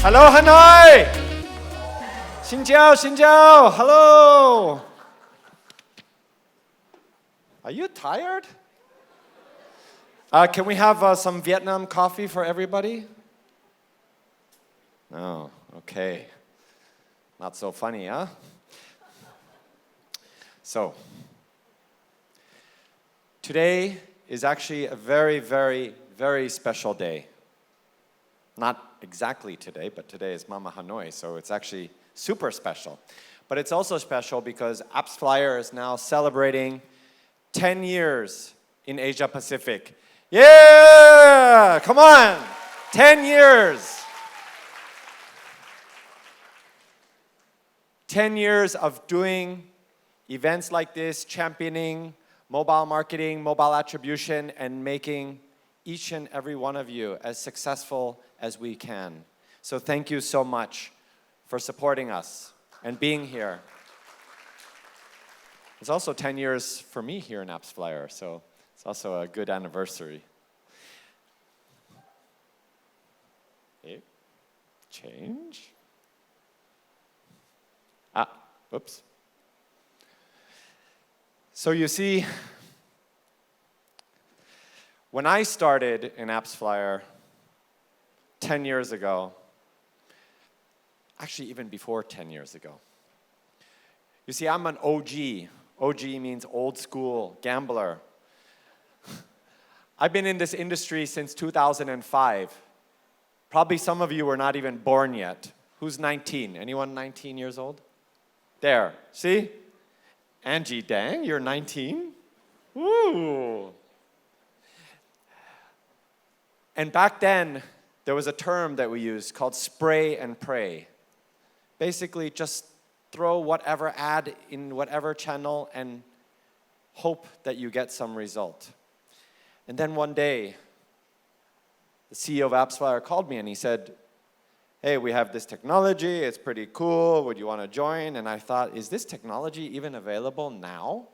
Hello, Hanoi! Xin chào, xin chào, hello! Are you tired? Can we have some Vietnam coffee for everybody? No, okay. Not so funny, huh? So, today is actually a very, very, very special day. Not exactly today, but today is Mama Hanoi, so it's actually super special. But it's also special because AppsFlyer is now celebrating 10 years in Asia Pacific. Yeah! Come on! 10 years! 10 years of doing events like this, championing mobile marketing, mobile attribution, and making each and every one of you as successful as we can. So thank you so much for supporting us and being here. It's also 10 years for me here in AppsFlyer, so it's also a good anniversary. Okay. Change. Oops. So you see, when I started in AppsFlyer 10 years ago, actually even before 10 years ago, you see, I'm an OG. OG means old school gambler. I've been in this industry since 2005. Probably some of you were not even born yet. Who's 19? Anyone 19 years old? There, see? Angie Dang, you're 19? Woo! And back then, there was a term that we used called spray and pray. Basically, just throw whatever ad in whatever channel and hope that you get some result. And then one day, the CEO of AppsFlyer called me and he said, hey, we have this technology, it's pretty cool, would you want to join? And I thought, is this technology even available now?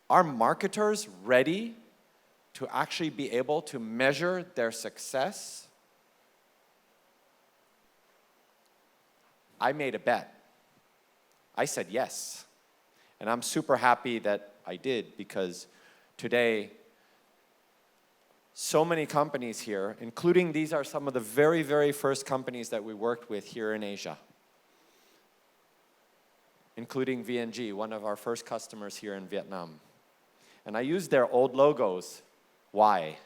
Are marketers ready to actually be able to measure their success? I made a bet. I said yes. And I'm super happy that I did because today, so many companies here, including these are some of the very, very first companies that we worked with here in Asia, including VNG, one of our first customers here in Vietnam. And I used their old logos. Why?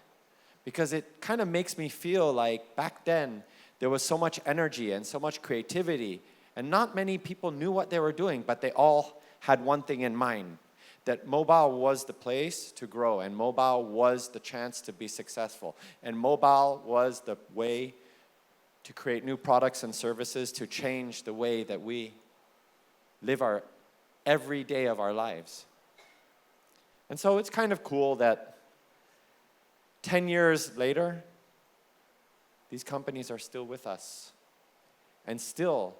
Because it kind of makes me feel like back then there was so much energy and so much creativity, and not many people knew what they were doing, but they all had one thing in mind, that mobile was the place to grow, and mobile was the chance to be successful, and mobile was the way to create new products and services to change the way that we live our every day of our lives. And so it's kind of cool that 10 years later, these companies are still with us and still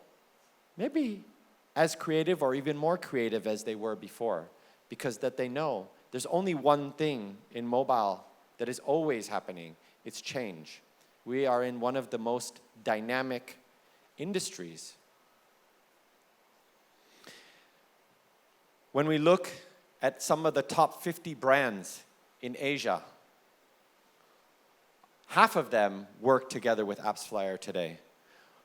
maybe as creative or even more creative as they were before, because that they know there's only one thing in mobile that is always happening. It's change. We are in one of the most dynamic industries. When we look at some of the top 50 brands in Asia, half of them work together with AppsFlyer today.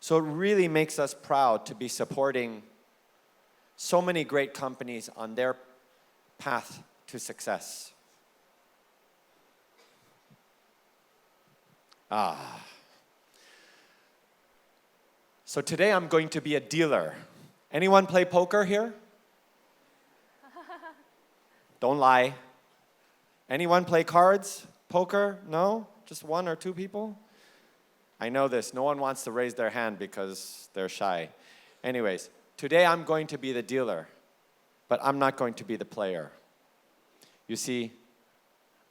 So it really makes us proud to be supporting so many great companies on their path to success. So today I'm going to be a dealer. Anyone play poker here? Don't lie. Anyone play cards? Poker? No? Just one or two people? I know this. No one wants to raise their hand because they're shy. Anyways, today I'm going to be the dealer, but I'm not going to be the player. You see,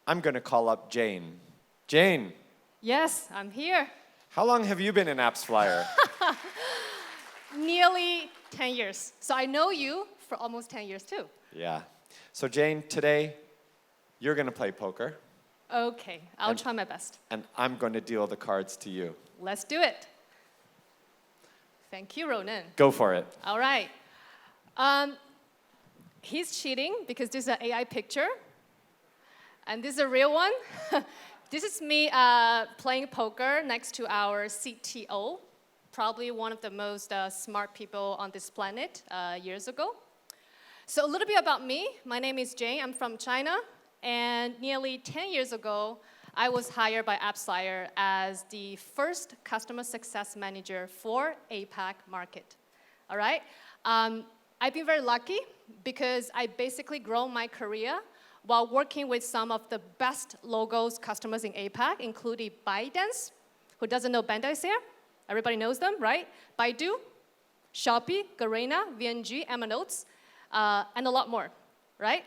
I'm going to call up Jane. Jane. Yes, I'm here. How long have you been in AppsFlyer? Nearly 10 years. So I know you for almost 10 years too. Yeah. So Jane, today you're going to play poker. Okay, I'll try my best. And I'm going to deal the cards to you. Let's do it. Thank you, Ronen. Go for it. All right. He's cheating because this is an AI picture. And this is a real one. This is me playing poker next to our CTO, probably one of the most smart people on this planet years ago. So a little bit about me. My name is Jane. I'm from China. And nearly 10 years ago, I was hired by AppsFlyer as the first customer success manager for APAC market. All right? I've been very lucky because I basically grown my career while working with some of the best logos customers in APAC, including ByteDance. Who doesn't know Banda is here? Everybody knows them, right? Baidu, Shopee, Garena, VNG, Emanotes, and a lot more, right?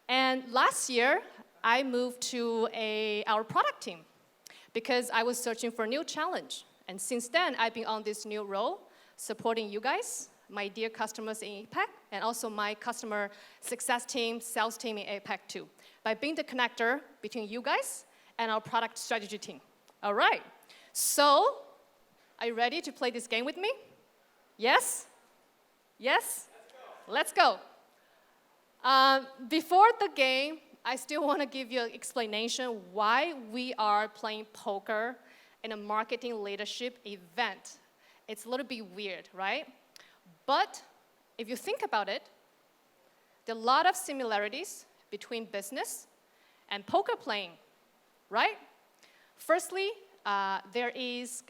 And last year, I moved to our product team because I was searching for a new challenge. And since then, I've been on this new role, supporting you guys, my dear customers in APAC, and also my customer success team, sales team in APAC too, by being the connector between you guys and our product strategy team. All right, so are you ready to play this game with me? Yes? Yes? Let's go. Before the game, I still want to give you an explanation why we are playing poker in a marketing leadership event. It's a little bit weird, right? But if you think about it, there are a lot of similarities between business and poker playing, right? Firstly, there is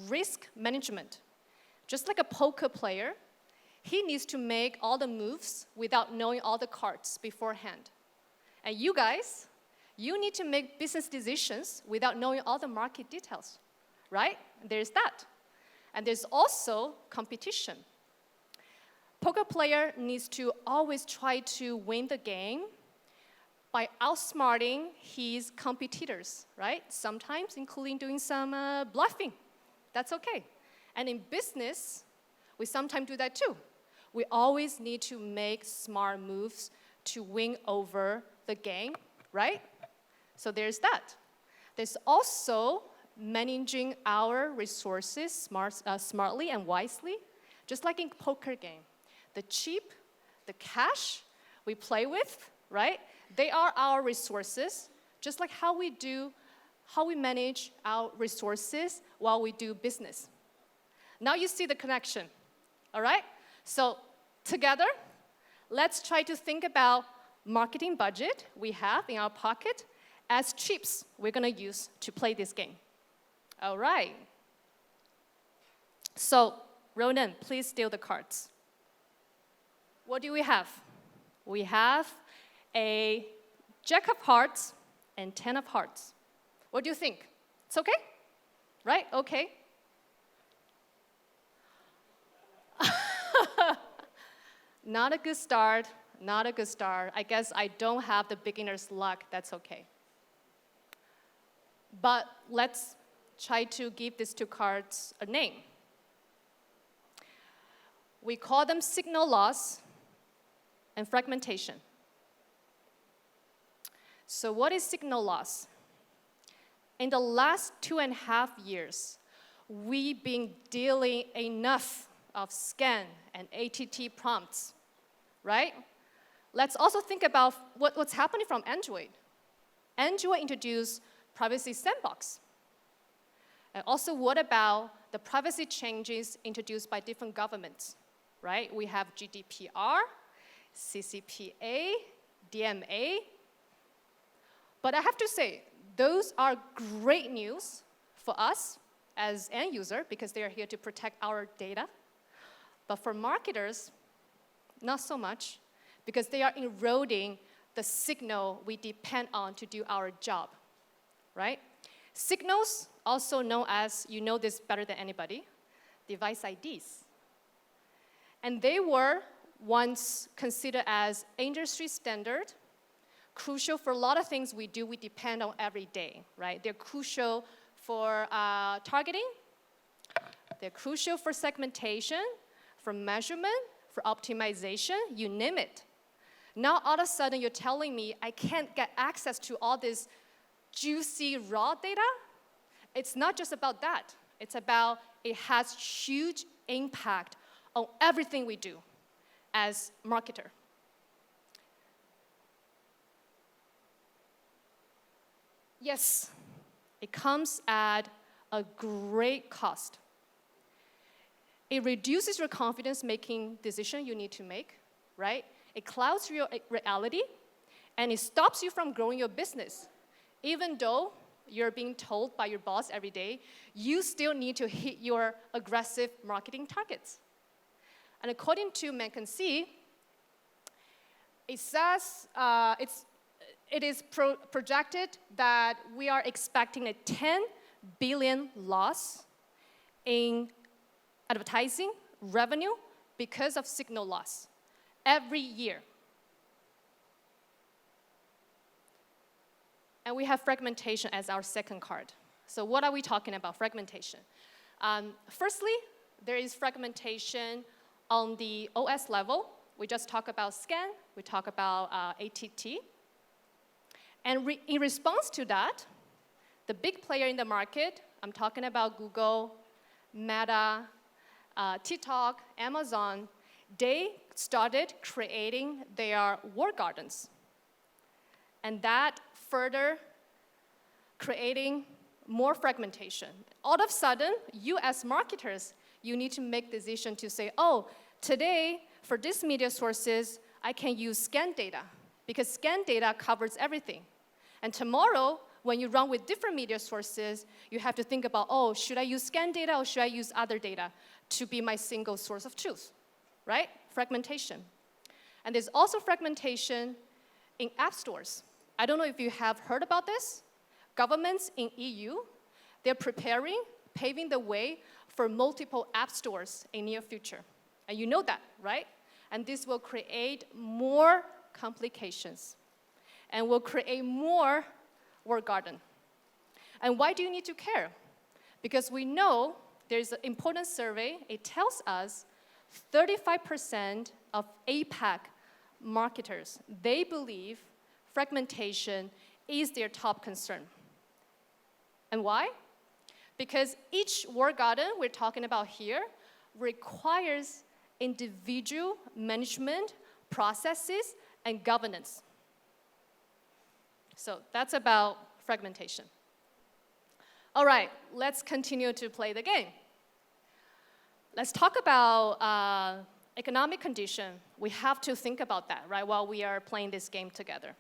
risk management. Just like a poker player, he needs to make all the moves without knowing all the cards beforehand. And you guys, you need to make business decisions without knowing all the market details, right? There's that. And there's also competition. Poker player needs to always try to win the game by outsmarting his competitors, right? Sometimes including doing some bluffing. That's okay. And in business, we sometimes do that too. We always need to make smart moves to win over the game, right? So there's that. There's also managing our resources smartly and wisely, just like in poker game. The chip, the cash we play with, right? They are our resources, just like how we manage our resources while we do business. Now you see the connection, all right? So together, let's try to think about marketing budget we have in our pocket as chips we're gonna use to play this game. All right. So, Ronen, please steal the cards. What do we have? We have a Jack of Hearts and 10 of Hearts. What do you think? It's okay? Right? Okay. Not a good start. Not a good start. I guess I don't have the beginner's luck. That's okay. But let's try to give these two cards a name. We call them signal loss and fragmentation. So what is signal loss? In the last 2.5 years, we've been dealing enough of scan and ATT prompts, right? Let's also think about what's happening from Android. Android introduced privacy sandbox. And also, what about the privacy changes introduced by different governments, right? We have GDPR, CCPA, DMA. But I have to say, those are great news for us as end user because they are here to protect our data. But for marketers, not so much because they are eroding the signal we depend on to do our job, right? Signals, also known as, you know this better than anybody, device IDs. And they were once considered as industry standard, crucial for a lot of things we do, we depend on every day, right? They're crucial for targeting, they're crucial for segmentation, for measurement, for optimization, you name it. Now all of a sudden you're telling me I can't get access to all this juicy raw data? It's not just about that. It's about it has huge impact on everything we do as marketer. Yes, it comes at a great cost. It reduces your confidence making decisions you need to make, right? It clouds your reality, and it stops you from growing your business. Even though you're being told by your boss every day, you still need to hit your aggressive marketing targets. And according to Mense, it says it is projected that we are expecting a 10 billion loss in advertising revenue because of signal loss every year. And we have fragmentation as our second card. So what are we talking about, fragmentation? Firstly, there is fragmentation on the OS level. We just talk about scan, we talk about ATT. And in response to that, the big player in the market, I'm talking about Google, Meta, TikTok, Amazon, they started creating their walled gardens. And that further creating more fragmentation. All of a sudden, you as marketers, you need to make decision to say, oh, today, for these media sources, I can use scan data, because scan data covers everything. And tomorrow, when you run with different media sources, you have to think about, oh, should I use scan data or should I use other data to be my single source of truth, right? Fragmentation. And there's also fragmentation in app stores. I don't know if you have heard about this. Governments in EU, they're paving the way for multiple app stores in near future. And you know that, right? And this will create more complications and will create more walled garden. And why do you need to care? Because we know there's an important survey. It tells us 35% of APAC marketers, they believe fragmentation is their top concern. And why? Because each walled garden we're talking about here requires individual management, processes, and governance. So that's about fragmentation. All right, let's continue to play the game. Let's talk about economic condition. We have to think about that, right, while we are playing this game together.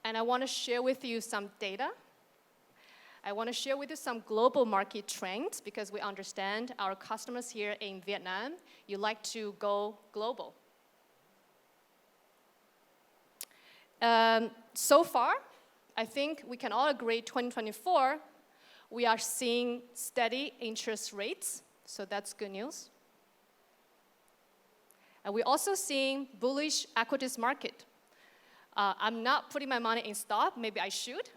And I want to share with you some data. I want to share with you some global market trends, because we understand our customers here in Vietnam, you like to go global. So far, I think we can all agree 2024, we are seeing steady interest rates, so that's good news. And we're also seeing bullish equities market. I'm not putting my money in stock, maybe I should.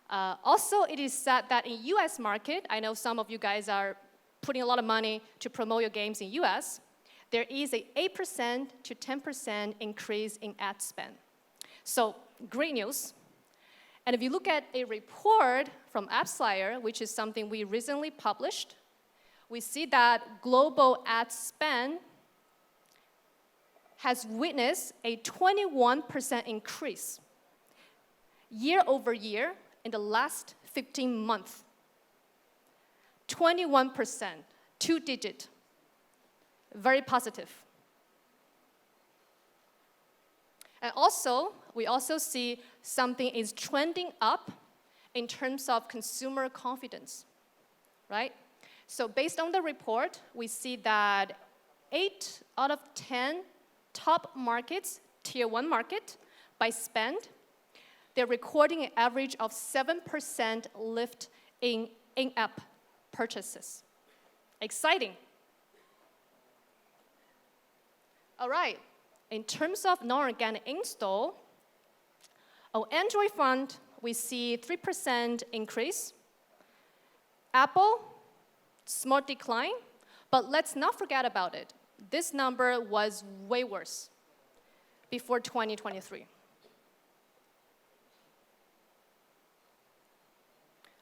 Also, it is said that in US market, I know some of you guys are putting a lot of money to promote your games in US, there is a 8% to 10% increase in ad spend. So, great news. And if you look at a report from AppsFlyer, which is something we recently published, we see that global ad spend has witnessed a 21% increase year over year in the last 15 months. 21%, 2-digit, very positive. And also, we also see something is trending up in terms of consumer confidence, right? So based on the report, we see that 8 out of 10 top markets, tier 1 market, by spend, they're recording an average of 7% lift in in-app purchases. Exciting. All right. In terms of non-organic install, on Android front, we see 3% increase. Apple, small decline, but let's not forget about it. This number was way worse before 2023.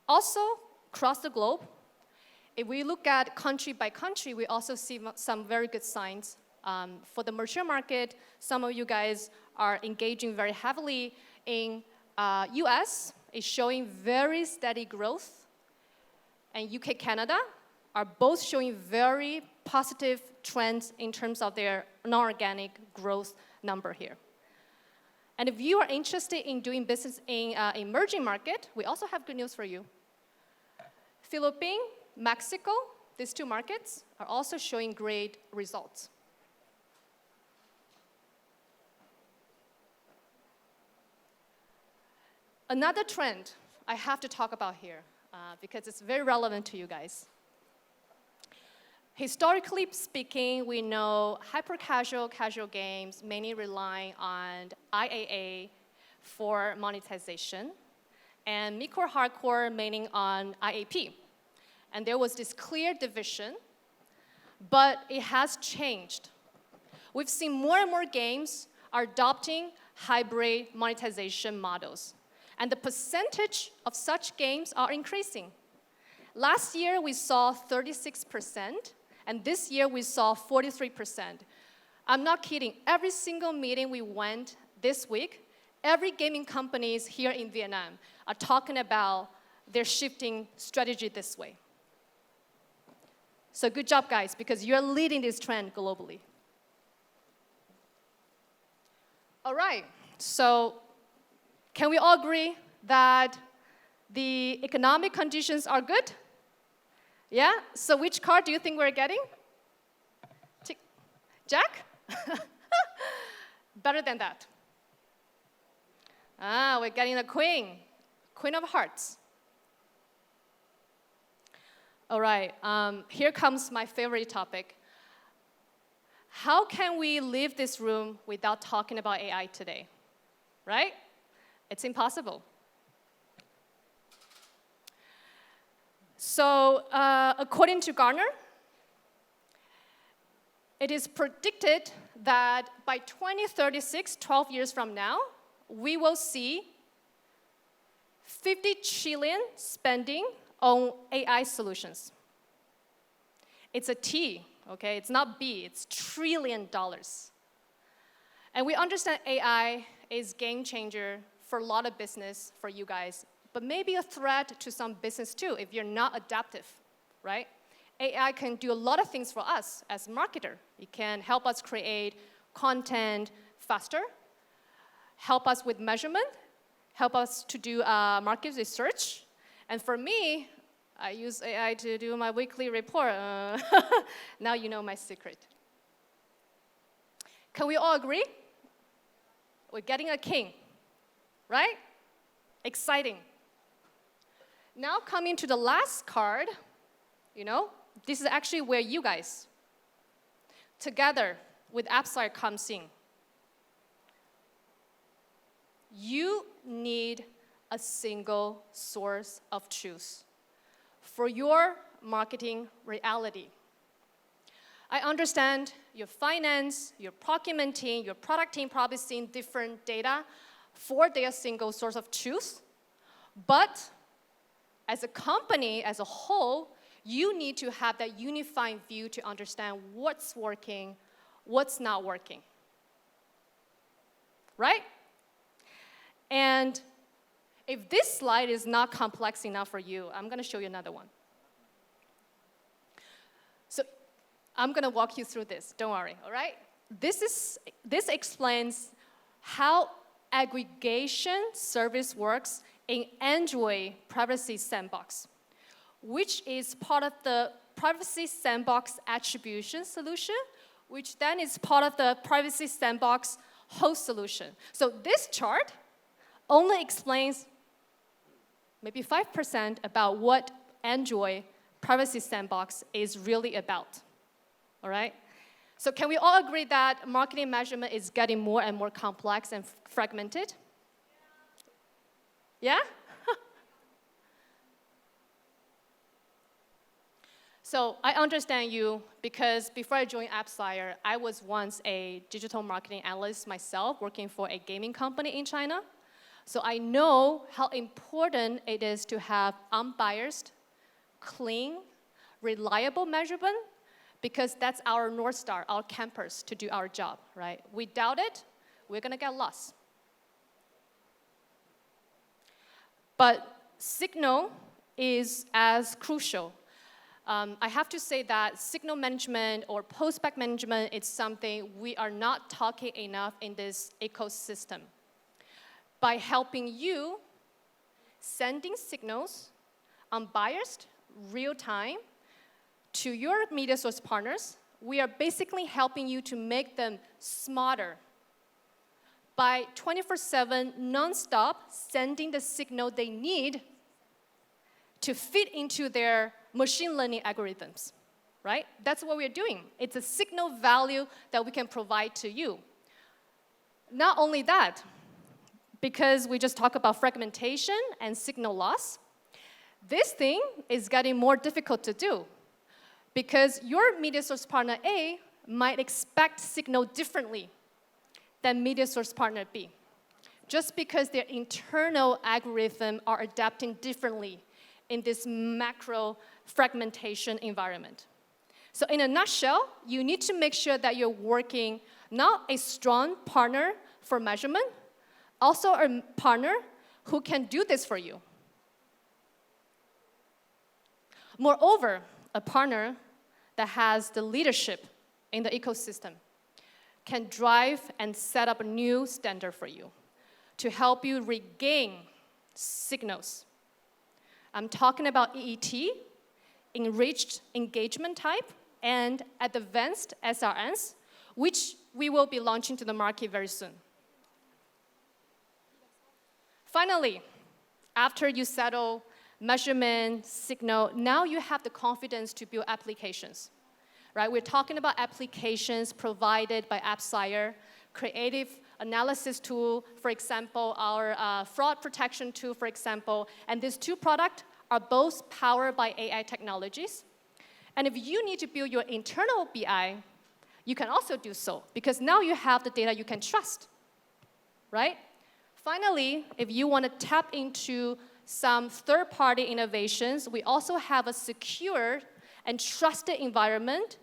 Also, across the globe, if we look at country by country, we also see some very good signs. For the mature market, some of you guys are engaging very heavily in US, is showing very steady growth. And UK, Canada are both showing very positive trends in terms of their non-organic growth number here. And if you are interested in doing business in emerging market, we also have good news for you. Philippines, Mexico, these two markets are also showing great results. Another trend I have to talk about here, because it's very relevant to you guys. Historically speaking, we know hyper-casual, casual games mainly relying on IAA for monetization, and mid-core, hardcore mainly on IAP. And there was this clear division, but it has changed. We've seen more and more games are adopting hybrid monetization models. And the percentage of such games are increasing. Last year, we saw 36%, and this year, we saw 43%. I'm not kidding. Every single meeting we went this week, every gaming companies here in Vietnam are talking about their shifting strategy this way. So good job, guys, because you're leading this trend globally. All right, so can we all agree that the economic conditions are good? Yeah? So which card do you think we're getting? Jack? Better than that. We're getting a queen. Queen of hearts. All right, here comes my favorite topic. How can we leave this room without talking about AI today? Right? It's impossible. So, according to Gartner, it is predicted that by 2036, 12 years from now, we will see 50 trillion spending on AI solutions. It's a T, okay? It's not B, it's trillion dollars. And we understand AI is game changer for a lot of business for you guys, but maybe a threat to some business too if you're not adaptive, right? AI can do a lot of things for us as marketer. It can help us create content faster, help us with measurement, help us to do market research. And for me, I use AI to do my weekly report. Now you know my secret. Can we all agree? We're getting a king, right? Exciting. Now coming to the last card, this is actually where you guys, together with AppsFlyer comes in. You need a single source of truth for your marketing reality. I understand your finance, your procurement team, your product team probably seeing different data for their single source of truth, but as a company, as a whole, you need to have that unifying view to understand what's working, what's not working. Right? And if this slide is not complex enough for you, I'm going to show you another one. So I'm going to walk you through this. Don't worry, all right? This explains how aggregation service works in Android Privacy Sandbox, which is part of the Privacy Sandbox attribution solution, which then is part of the Privacy Sandbox host solution. So this chart only explains maybe 5% about what Android Privacy Sandbox is really about, all right? So can we all agree that marketing measurement is getting more and more complex and fragmented? Yeah? So I understand you because before I joined AppsFlyer, I was once a digital marketing analyst myself working for a gaming company in China. So I know how important it is to have unbiased, clean, reliable measurement, because that's our North Star, our campers to do our job, right? Without it, we're gonna get lost. But signal is as crucial. I have to say that signal management or post-back management is something we are not talking enough in this ecosystem. By helping you sending signals unbiased, real-time, to your media source partners, we are basically helping you to make them smarter by 24/7, non-stop, sending the signal they need to fit into their machine learning algorithms, right? That's what we're doing. It's a signal value that we can provide to you. Not only that, because we just talked about fragmentation and signal loss, this thing is getting more difficult to do, because your media source partner A might expect signal differently than media source partner B, just because their internal algorithms are adapting differently in this macro fragmentation environment. So in a nutshell, you need to make sure that you're working not a strong partner for measurement, also a partner who can do this for you. Moreover, a partner that has the leadership in the ecosystem can drive and set up a new standard for you to help you regain signals. I'm talking about EET, enriched engagement type, and advanced SRNs, which we will be launching to the market very soon. Finally, after you settle measurement, signal, now you have the confidence to build applications, right? We're talking about applications provided by AppsFlyer, creative analysis tool, for example, our fraud protection tool, for example, and these two products are both powered by AI technologies. And if you need to build your internal BI, you can also do so, because now you have the data you can trust, right? Finally, if you want to tap into some third-party innovations, we also have a secure and trusted environment,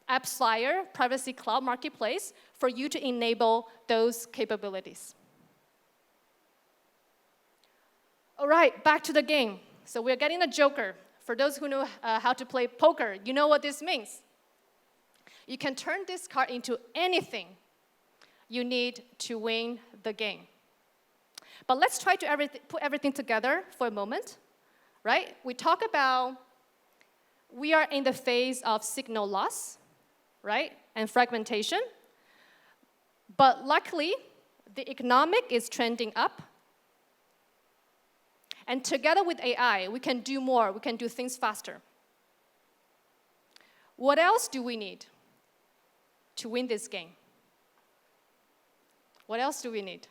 AppsFlyer Privacy Cloud Marketplace, for you to enable those capabilities. All right, back to the game. So we're getting a joker. For those who know how to play poker, you know what this means. You can turn this card into anything you need to win the game. But let's try to put everything together for a moment, right? We talk about we are in the phase of signal loss, right, and fragmentation. But luckily, the economic is trending up. And together with AI, we can do more. We can do things faster. What else do we need to win this game? What else do we need?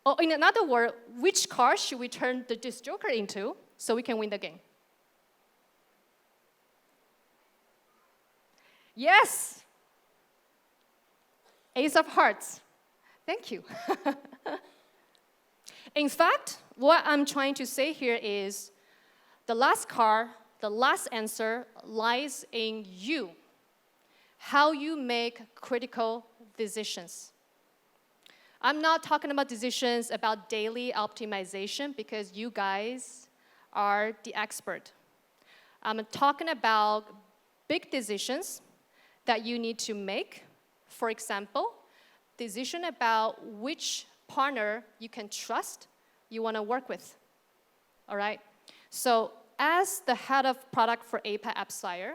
Or in another word, which card should we turn this joker into so we can win the game? Yes! Ace of Hearts. Thank you. In fact, what I'm trying to say here is the last card, the last answer lies in you, how you make critical decisions. I'm not talking about decisions about daily optimization, because you guys are the expert. I'm talking about big decisions that you need to make. For example, decision about which partner you can trust, you want to work with. All right? So as the head of product for APAC AppsFlyer,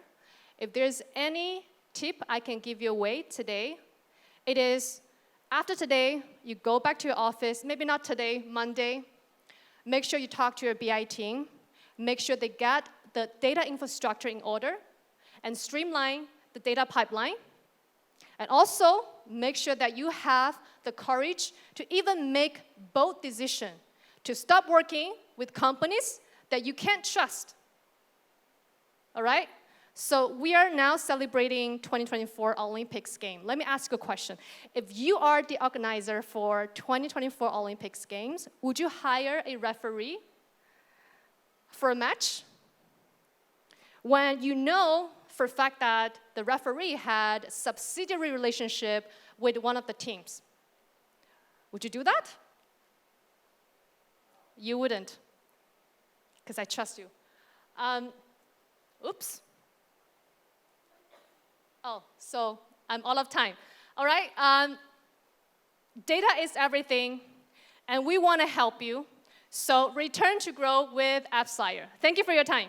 if there's any tip I can give you away today, it is after today, you go back to your office, maybe not today, Monday. Make sure you talk to your BI team. Make sure they get the data infrastructure in order and streamline the data pipeline. And also, make sure that you have the courage to even make bold decisions to stop working with companies that you can't trust. All right? So we are now celebrating 2024 Olympics game. Let me ask you a question. If you are the organizer for 2024 Olympics games, would you hire a referee for a match? When you know for a fact that the referee had a subsidiary relationship with one of the teams. Would you do that? You wouldn't, because I trust you. Oops. Oh, so I'm all of time. All right, data is everything, and we want to help you. So return to grow with AppsFlyer. Thank you for your time.